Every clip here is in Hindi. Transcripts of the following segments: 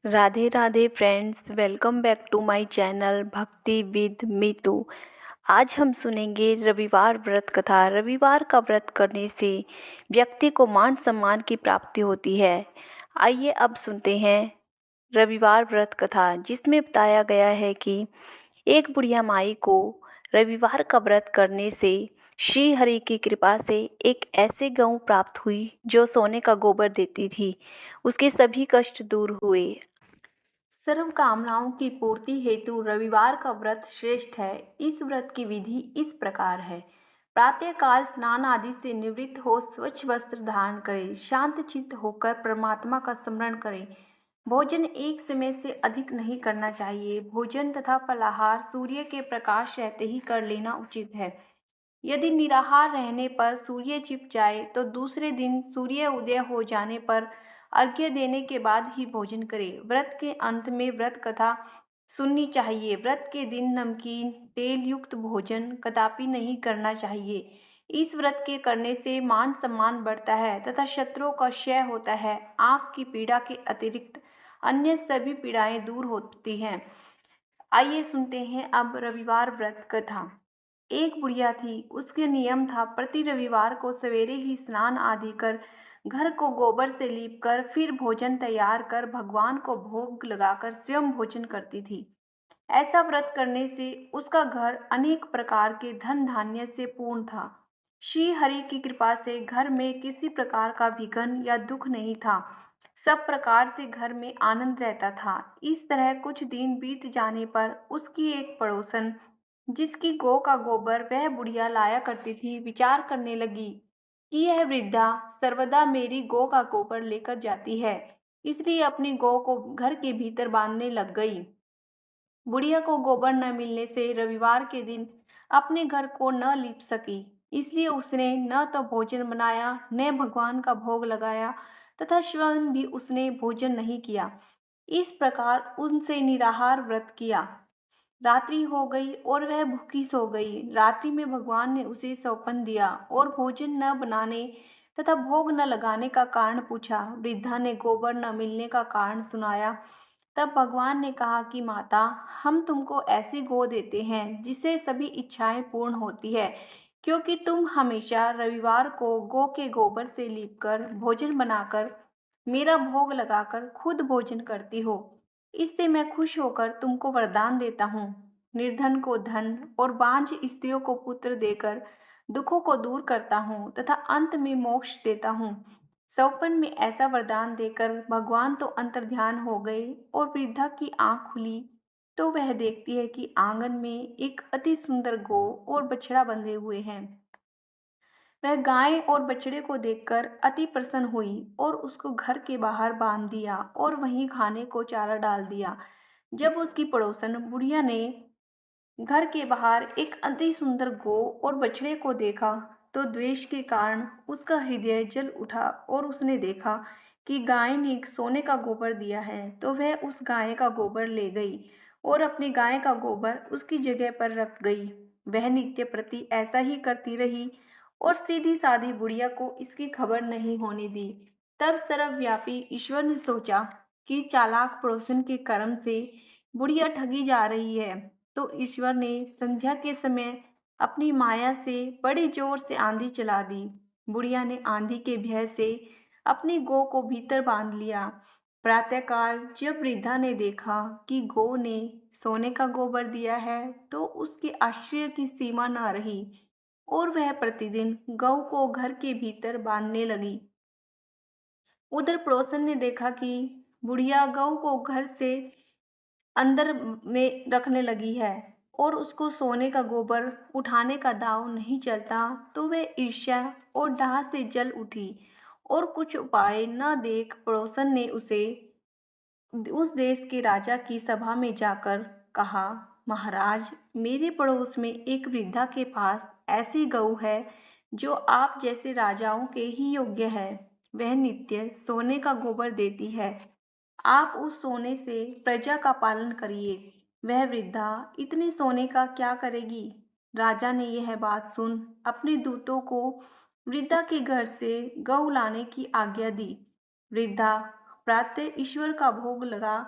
Radhe Radhe friends, welcome back to my channel Bhakti with Meetu. आज हम सुनेंगे रविवार व्रत कथा। रविवार का व्रत करने से व्यक्ति को मान सम्मान की प्राप्ति होती है। आइए अब सुनते हैं रविवार व्रत कथा, जिसमें बताया गया है कि एक बुढ़िया माई को रविवार का व्रत करने से श्री हरि की कृपा से एक ऐसे गऊ प्राप्त हुई जो सोने का गोबर देती थी। उसके सभी कष्ट दूर हुए। सर्व कामनाओं की पूर्ति हेतु रविवार का व्रत श्रेष्ठ है। इस व्रत की विधि इस प्रकार है। प्रातः काल स्नान आदि से निवृत्त हो स्वच्छ वस्त्र धारण करें, शांत चित्त होकर परमात्मा का स्मरण करें। भोजन एक समय से अधिक नहीं करना चाहिए। भोजन तथा फलाहार सूर्य के प्रकाश रहते ही कर लेना उचित है। यदि निराहार रहने पर सूर्य छिप जाए तो दूसरे दिन सूर्य उदय हो जाने पर अर्घ्य देने के बाद ही भोजन करें। व्रत के अंत में व्रत कथा सुननी चाहिए। व्रत के दिन नमकीन तेल युक्त भोजन कदापि नहीं करना चाहिए। इस व्रत के करने से मान सम्मान बढ़ता है तथा शत्रुओं का क्षय होता है। आँख की पीड़ा के अतिरिक्त अन्य सभी पीड़ाएं दूर होती हैं। आइए सुनते हैं अब रविवार व्रत कथा। एक बुढ़िया थी। उसके नियम था प्रति रविवार को सवेरे ही स्नान आदि कर घर को गोबर से लीप कर फिर भोजन तैयार कर भगवान को भोग लगाकर स्वयं भोजन करती थी। ऐसा व्रत करने से उसका घर अनेक प्रकार के धन धान्य से पूर्ण था। श्री हरि की कृपा से घर में किसी प्रकार का विघ्न या दुख नहीं था। सब प्रकार से घर में आनंद रहता था। इस तरह कुछ दिन बीत जाने पर उसकी एक पड़ोसन, जिसकी गौ का गोबर वह बुढ़िया लाया करती थी, विचार करने लगी कि यह वृद्धा सर्वदा मेरी गौ का गोबर लेकर जाती है, इसलिए अपनी गौ को घर के भीतर बांधने लग गई। बुढ़िया को गोबर न मिलने से रविवार के दिन अपने घर को न लीप सकी, इसलिए उसने न तो भोजन बनाया न भगवान का भोग लगाया तथा स्वयं भी उसने भोजन नहीं किया। इस प्रकार उनसे निराहार व्रत किया। रात्रि हो गई और वह भूखी सो गई। रात्रि में भगवान ने उसे सौंपन दिया और भोजन न बनाने तथा भोग न लगाने का कारण पूछा। वृद्धा ने गोबर न मिलने का कारण सुनाया। तब भगवान ने कहा कि माता, हम तुमको ऐसी गौ देते हैं जिससे सभी इच्छाएं पूर्ण होती है, क्योंकि तुम हमेशा रविवार को गौ के गोबर से लीपकर भोजन बनाकर मेरा भोग लगाकर खुद भोजन करती हो। इससे मैं खुश होकर तुमको वरदान देता हूँ। निर्धन को धन और बांझ स्त्रियों को पुत्र देकर दुखों को दूर करता हूँ तथा अंत में मोक्ष देता हूँ। सौपन में ऐसा वरदान देकर भगवान तो अंतर्ध्यान हो गए और वृद्धा की आंख खुली तो वह देखती है कि आंगन में एक अति सुंदर गौ और बछड़ा बंधे हुए हैं। वह गाय और बछड़े को देखकर अति प्रसन्न हुई और उसको घर के बाहर बांध दिया और वहीं खाने को चारा डाल दिया। जब उसकी पड़ोसन बुढ़िया ने घर के बाहर एक अति सुंदर गौ और बछड़े को देखा तो द्वेष के कारण उसका हृदय जल उठा और उसने देखा कि गाय ने सोने का गोबर दिया है, तो वह उस गाय का गोबर ले गई और अपनी गाय का गोबर उसकी जगह पर रख गई। वह नित्य प्रति ऐसा ही करती रही और सीधी सादी बुढ़िया को इसकी खबर नहीं होने दी। तब सर्वव्यापी ईश्वर ने सोचा कि चालाक पड़ोसन के कर्म से बुढ़िया ठगी जा रही है, तो ईश्वर ने संध्या के समय अपनी माया से बड़े जोर से आंधी चला दी। बुढ़िया ने आंधी के भय से अपनी गौ को भीतर बांध लिया। प्रातःकाल जब वृद्धा ने देखा कि गौ ने सोने का गोबर दिया है तो उसके आश्चर्य की सीमा न रही और वह प्रतिदिन गौ को घर के भीतर बांधने लगी। उधर पड़ोसन ने देखा कि बुढ़िया गौ को घर से अंदर में रखने लगी है और उसको सोने का गोबर उठाने का दांव नहीं चलता, तो वह ईर्ष्या और डाह से जल उठी और कुछ उपाय न देख पड़ोसन ने उसे उस देश के राजा की सभा में जाकर कहा, महाराज, मेरे पड़ोस में एक वृद्धा के पास ऐसी गऊ है जो आप जैसे राजाओं के ही योग्य है। वह नित्य सोने का गोबर देती है। आप उस सोने से प्रजा का पालन करिए। वह वृद्धा इतने सोने का क्या करेगी? राजा ने यह बात सुन अपने दूतों को वृद्धा के घर से गऊ लाने की आज्ञा दी। वृद्धा प्रातः ईश्वर का भोग लगा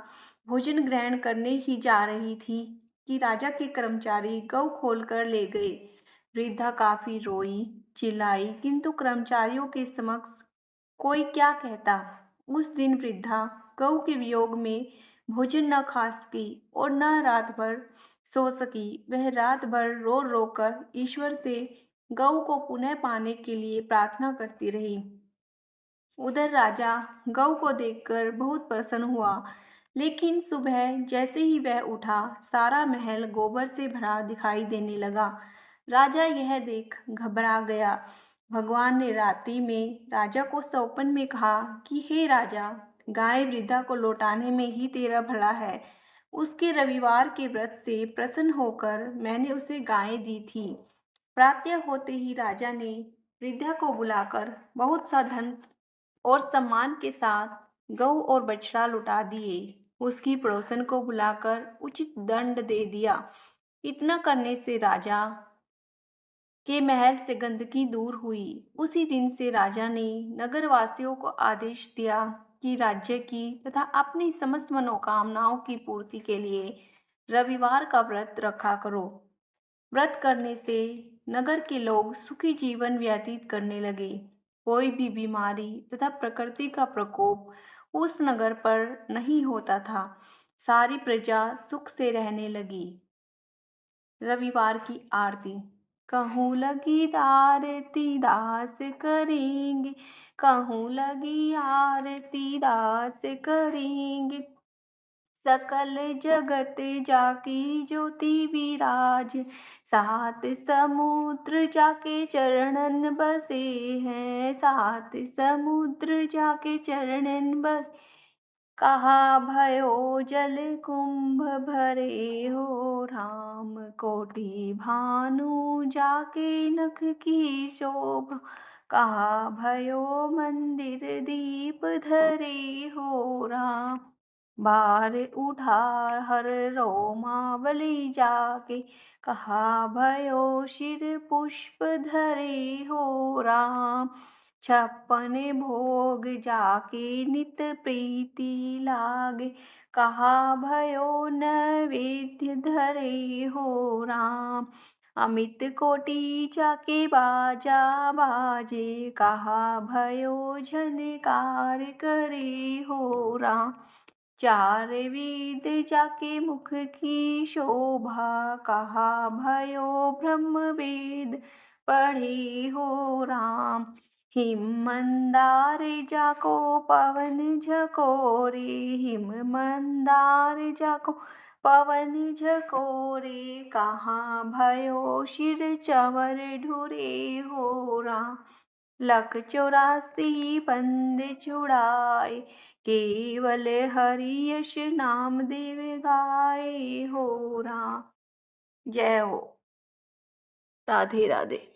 भोजन ग्रहण करने ही जा रही थी कि राजा के कर्मचारी गौ खोल कर ले गए। वृद्धा काफी रोई, चिल्लाई, किंतु कर्मचारियों के समक्ष कोई क्या कहता। उस दिन वृद्धा गौ के वियोग में भोजन न खा सकी और न रात भर सो सकी। वह रात भर रो रो कर ईश्वर से गौ को पुनः पाने के लिए प्रार्थना करती रही। उधर राजा गौ को देखकर बहुत प्रसन्न हुआ, लेकिन सुबह जैसे ही वह उठा, सारा महल गोबर से भरा दिखाई देने लगा। राजा यह देख घबरा गया। भगवान ने रात्रि में राजा को स्वप्न में कहा कि हे राजा, गाय वृद्धा को लौटाने में ही तेरा भला है। उसके रविवार के व्रत से प्रसन्न होकर मैंने उसे गाय दी थी। प्रातः होते ही राजा ने वृद्धा को बुलाकर बहुत सा धन और सम्मान के साथ गौ और बछड़ा लुटा दिए। उसकी पड़ोसन को बुलाकर उचित दंड दे दिया। इतना करने से राजा के महल से गंदगी दूर हुई। उसी दिन से राजा ने नगरवासियों को आदेश दिया कि राज्य की तथा अपनी समस्त मनोकामनाओं की पूर्ति के लिए रविवार का व्रत रखा करो। व्रत करने से नगर के लोग सुखी जीवन व्यतीत करने लगे। कोई भी बीमारी तथा प्रकृति का प्रकोप उस नगर पर नहीं होता था। सारी प्रजा सुख से रहने लगी। रविवार की आरती। कहूँ लगी आरती दास करेंगे, कहूँ लगी आरती दास करेंगे। सकल जगत जाकी ज्योति विराज, सात समुद्र जाके चरणन बसे हैं, सात समुद्र जाके चरणन बस। कहा भयो जल कुंभ भरे हो राम, कोटि भानु जाके नख की शोभा। कहा भयो मंदिर दीप धरे हो राम, बार उठा हर रोमावली जाके। कहा भयो शिर पुष्प धरे हो राम, छप्पन भोग जाके नित प्रीति लागे। कहा भयो नैवेद्य धरे हो राम, अमित कोटि जाके बाजा बाजे। कहा भयो झनकार करे हो राम, चार वेद जाके मुख की शोभा। कहा भयो ब्रह्म वेद पढ़े हो राम, हिम मंदार जाको पवन झकोरे। हिम मंदार जाको पवन झकोरे। कहाँ भयो शिर चवर ढुरे हो राम, लख 84 बंद छुड़ाए। केवल हरि यश नाम देव गाए हो राम। जय हो। राधे राधे।